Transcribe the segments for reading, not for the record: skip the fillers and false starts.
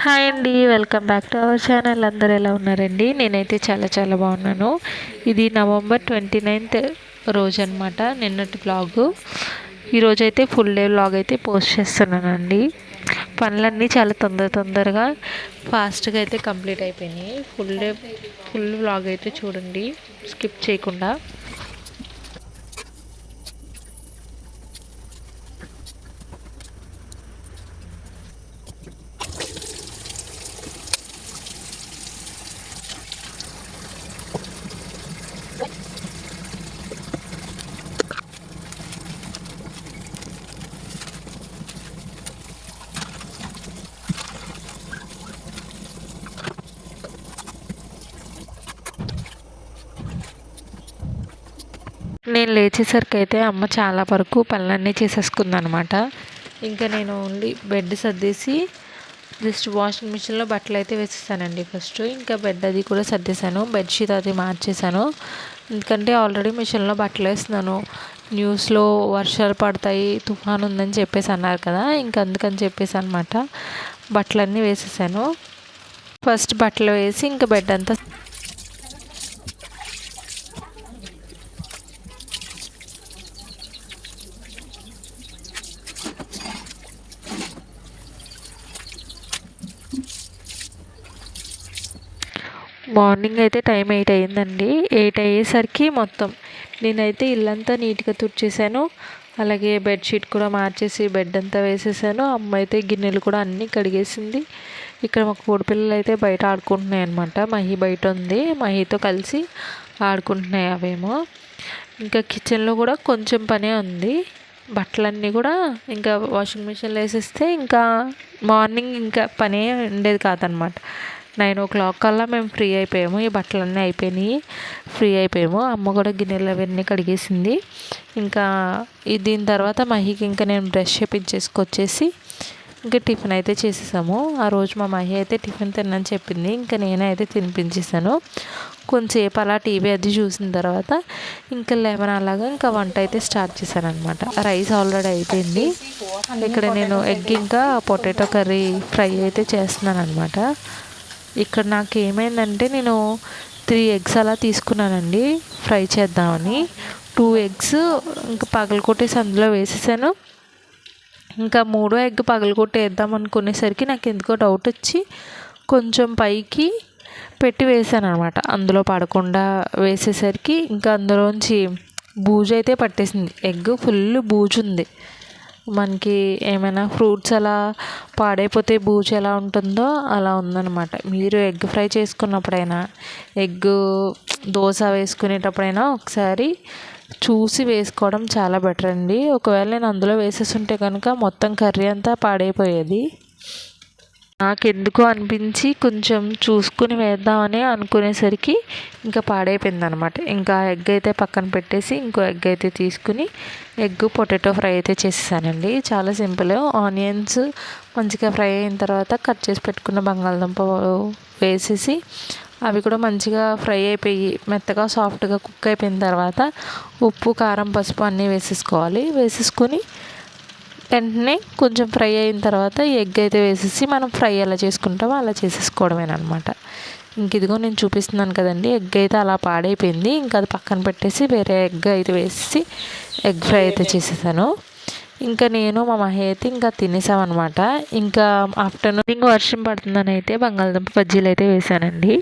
Hi అండి, welcome back to our channel. అందరూ ఎలా ఉన్నారండి? నేనైతే చాలా చాలా బాగున్నాను. ఇది నవంబర్ 29th రోజు అనమాట, నిన్నటి వ్లాగు. ఈరోజైతే ఫుల్ డే వ్లాగ్ అయితే పోస్ట్ చేస్తున్నానండి. పనులన్నీ చాలా తొందరగా ఫాస్ట్గా అయితే కంప్లీట్ అయిపోయినాయి. ఫుల్ వ్లాగ్ అయితే చూడండి, స్కిప్ చేయకుండా. నేను లేచేసరికి అయితే అమ్మ చాలా వరకు పనులన్నీ చేసేసుకుందనమాట. ఇంకా నేను ఓన్లీ బెడ్ సర్దేసి జస్ట్ వాషింగ్ మిషన్లో బట్టలు అయితే వేసేసానండి ఫస్ట్. ఇంకా బెడ్ అది కూడా సర్దేశాను, బెడ్షీట్ అది మార్చేసాను. ఎందుకంటే ఆల్రెడీ మిషన్లో బట్టలు వేస్తున్నాను. న్యూస్లో వర్షాలు పడతాయి, తుఫాన్ ఉందని చెప్పేసి అన్నారు కదా, ఇంకా అందుకని చెప్పేసి అనమాట బట్టలన్నీ వేసేసాను. ఫస్ట్ బట్టలు వేసి ఇంకా బెడ్ అంతా మార్నింగ్ అయితే టైం 8 అయ్యిందండి. 8 అయ్యేసరికి మొత్తం నేనైతే ఇల్లంతా నీట్గా తుడిచేసాను. అలాగే బెడ్షీట్ కూడా మార్చేసి బెడ్ అంతా వేసేసాను. అమ్మ అయితే గిన్నెలు కూడా అన్నీ కడిగేసింది. ఇక్కడ మా కోడిపిల్లలు అయితే బయట ఆడుకుంటున్నాయి అనమాట. మహి బయట ఉంది, మహితో కలిసి ఆడుకుంటున్నాయి అవేమో. ఇంకా కిచెన్లో కూడా కొంచెం పనే ఉంది. బట్టలన్నీ కూడా ఇంకా వాషింగ్ మిషన్లో వేసేస్తే ఇంకా మార్నింగ్ ఇంకా పనే ఉండేది కాదనమాట. 9 o'clock కల్లా మేము ఫ్రీ అయిపోయాము. ఈ బట్టలన్నీ అయిపోయినాయి, ఫ్రీ అయిపోయాము. అమ్మ కూడా గిన్నెలు అవన్నీ కడిగేసింది. ఇంకా దీని తర్వాత మహికి ఇంకా నేను బ్రష్ చేపించేసుకొచ్చేసి ఇంకా టిఫిన్ అయితే చేసేసాము. ఆ రోజు మా మహి అయితే టిఫిన్ తినని చెప్పింది, ఇంకా నేనే అయితే తినిపించేసాను. కొంచెంసేపు అలా టీవీ అది చూసిన తర్వాత ఇంకా 11 అలాగా ఇంకా వంట అయితే స్టార్ట్ చేశాను అనమాట. రైస్ ఆల్రెడీ అయిపోయింది. ఇక్కడ నేను ఎగ్ ఇంకా పొటాటో కర్రీ ఫ్రై అయితే చేస్తున్నాను అనమాట. ఇక్కడ నాకు ఏమైందంటే నేను 3 eggs అలా తీసుకున్నానండి ఫ్రై చేద్దామని. 2 eggs ఇంకా పగలగొట్టేసి అందులో వేసేసాను. ఇంకా 3వ ఎగ్ పగలగొట్టి వేద్దాం అనుకునేసరికి నాకు ఎందుకో డౌట్ వచ్చి కొంచెం పైకి పెట్టి వేసాను అనమాట. అందులో పడకుండా వేసేసరికి ఇంకా అందులోంచి బూజు అయితే పట్టేసింది. ఎగ్ ఫుల్ బూజు ఉంది. మనకి ఏమైనా ఫ్రూట్స్ అలా పాడైపోతే బూజు ఎలా ఉంటుందో అలా ఉందన్నమాట. మీరు ఎగ్ ఫ్రై చేసుకున్నప్పుడైనా, ఎగ్ దోశ వేసుకునేటప్పుడైనా ఒకసారి చూసి వేసుకోవడం చాలా బెటర్ అండి. ఒకవేళ నేను అందులో వేసేస్తుంటే కనుక మొత్తం కర్రీ అంతా పాడైపోయేది. నాకెందుకో అనిపించి కొంచెం చూసుకుని వేద్దామని అనుకునేసరికి ఇంకా పాడైపోయింది అనమాట. ఇంకా ఎగ్ అయితే పక్కన పెట్టేసి ఇంకో ఎగ్ అయితే తీసుకుని ఎగ్ పొటాటో ఫ్రై అయితే చేసేసానండి. చాలా సింపుల్. ఆనియన్స్ మంచిగా ఫ్రై అయిన తర్వాత కట్ చేసి పెట్టుకున్న బంగాళదుంప వేసేసి అవి కూడా మంచిగా ఫ్రై అయిపోయి మెత్తగా సాఫ్ట్గా కుక్ అయిపోయిన తర్వాత ఉప్పు, కారం, పసుపు అన్నీ వేసేసుకోవాలి. వేసేసుకొని వెంటనే కొంచెం ఫ్రై అయిన తర్వాత ఎగ్ అయితే వేసేసి మనం ఫ్రై ఎలా చేసుకుంటామో అలా చేసేసుకోవడమేనమాట. ఇంక ఇదిగో నేను చూపిస్తున్నాను కదండి, ఎగ్ అయితే అలా పాడైపోయింది. ఇంకా అది పక్కన పెట్టేసి వేరే ఎగ్ అయితే వేసి ఎగ్ ఫ్రై అయితే చేసేసాను. ఇంకా నేను మా మహి అయితే ఇంకా తినేసామన్నమాట. ఇంకా ఆఫ్టర్నూన్ ఇంకా వర్షం పడుతుందని అయితే బంగాళదుంప బజ్జీలు అయితే వేసానండి.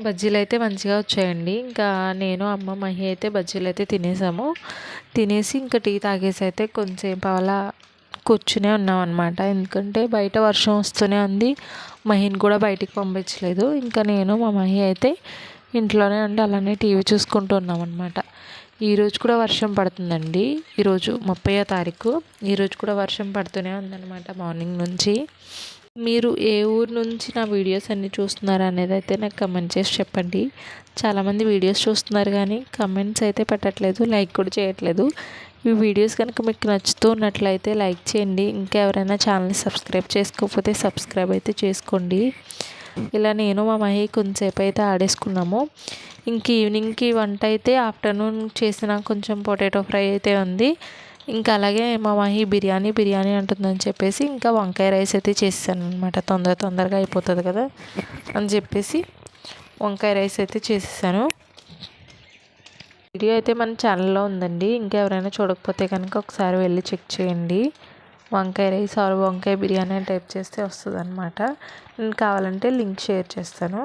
బజ్జీలు అయితే మంచిగా వచ్చాయండి. ఇంకా నేను అమ్మ మహి అయితే బజ్జీలు అయితే తినేసాము. తినేసి ఇంకా టీ తాగేసి అయితే కొంచెంసేపు అలా కూర్చునే ఉన్నాం అనమాట. ఎందుకంటే బయట వర్షం వస్తూనే ఉంది. మహిని కూడా బయటికి పంపించలేదు. ఇంకా నేను మా మహి అయితే ఇంట్లోనే ఉండి అలానే టీవీ చూసుకుంటూ ఉన్నాం అనమాట. ఈరోజు కూడా వర్షం పడుతుందండి. ఈరోజు 30వ తారీఖు. ఈరోజు కూడా వర్షం పడుతూనే ఉందన్నమాట మార్నింగ్ నుంచి. మీరు ఏ ఊరు నుంచి నా వీడియోస్ అన్నీ చూస్తున్నారు అనేది అయితే నాకు కమెంట్ చేసి చెప్పండి. చాలామంది వీడియోస్ చూస్తున్నారు కానీ కమెంట్స్ అయితే పెట్టట్లేదు, లైక్ కూడా చేయట్లేదు. ఈ వీడియోస్ కనుక మీకు నచ్చుతూ ఉన్నట్లయితే లైక్ చేయండి. ఇంకా ఎవరైనా ఛానల్ని సబ్స్క్రైబ్ చేసుకోకపోతే సబ్స్క్రైబ్ అయితే చేసుకోండి. ఇలా నేను మా మహి కొంచెంసేపు అయితే ఆడేసుకున్నాము. ఇంక ఈవినింగ్కి వంట అయితే ఆఫ్టర్నూన్ చేసిన కొంచెం పొటాటో ఫ్రై అయితే ఉంది. ఇంకా అలాగే మా మహి బిర్యానీ అంటుందని చెప్పేసి ఇంకా వంకాయ రైస్ అయితే చేసాను అనమాట. తొందరగా అయిపోతుంది కదా అని చెప్పేసి వంకాయ రైస్ అయితే చేసేసాను. వీడియో అయితే మన ఛానల్లో ఉందండి. ఇంకా ఎవరైనా చూడకపోతే కనుక ఒకసారి వెళ్ళి చెక్ చేయండి. వంకాయ రైస్ ఆర్ వంకాయ బిర్యానీ అని టైప్ చేస్తే వస్తుంది అనమాట. నేను కావాలంటే లింక్ షేర్ చేస్తాను.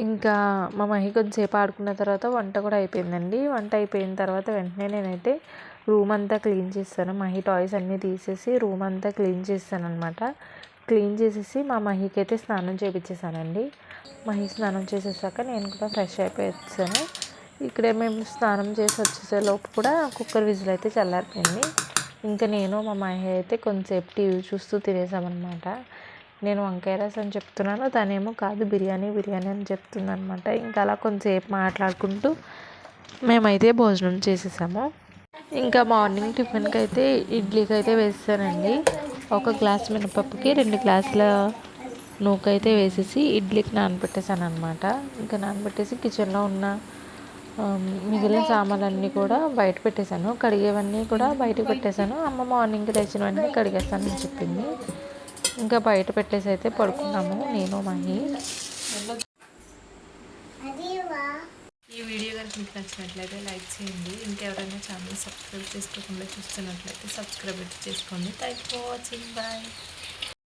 ఇంకా మా మహి కొంచెంసేపు ఆడుకున్న తర్వాత వంట కూడా అయిపోయిందండి. వంట అయిపోయిన తర్వాత వెంటనే నేనైతే రూమ్ అంతా క్లీన్ చేస్తాను. మహి టాయ్స్ అన్నీ తీసేసి రూమ్ అంతా క్లీన్ చేస్తాను అనమాట. క్లీన్ చేసేసి మా మహికి అయితే స్నానం చేయించేసానండి. మహి స్నానం చేసేసాక నేను కూడా ఫ్రెష్ అయిపోయి వచ్చాను. ఇక్కడే మేము స్నానం చేసి వచ్చేసే లోపు కూడా కుక్కర్ విజిల్ అయితే చల్లారిపోయింది. ఇంకా నేను మా మహి అయితే కొంచెంసేపు టీవీ చూస్తూ తినేసామన్నమాట. నేను వంకాయ రైస్ అని చెప్తున్నాను, తనేమో కాదు బిర్యానీ అని చెప్తుంది అనమాట. ఇంకా అలా కొంచెంసేపు మాట్లాడుకుంటూ మేమైతే భోజనం చేసేసాము. ఇంకా మార్నింగ్ టిఫిన్కి అయితే ఇడ్లీకి అయితే వేసానండి. 1 గ్లాస్ మినపప్పుకి 2 గ్లాసుల నూక అయితే వేసేసి ఇడ్లీకి నానబెట్టేసాను అనమాట. ఇంకా నానబెట్టేసి కిచెన్లో ఉన్న మిగిలిన సామాన్లన్నీ కూడా బయట పెట్టేశాను. కడిగేవన్నీ కూడా బయటకు పెట్టేశాను. అమ్మ మార్నింగ్ లేచినవన్నీ కడిగేస్తానని చెప్పింది. ఇంకా బయట పెట్టేసి అయితే పడుకున్నాము నేను మహి. ఈ వీడియో కనుక మీకు నచ్చినట్లయితే లైక్ చేయండి. ఇంకెవరైనా ఛానల్ సబ్స్క్రైబ్ చేసుకోకుండా చూస్తున్నట్లయితే సబ్స్క్రైబ్ అయితే చేసుకోండి. Thank you for watching. Bye.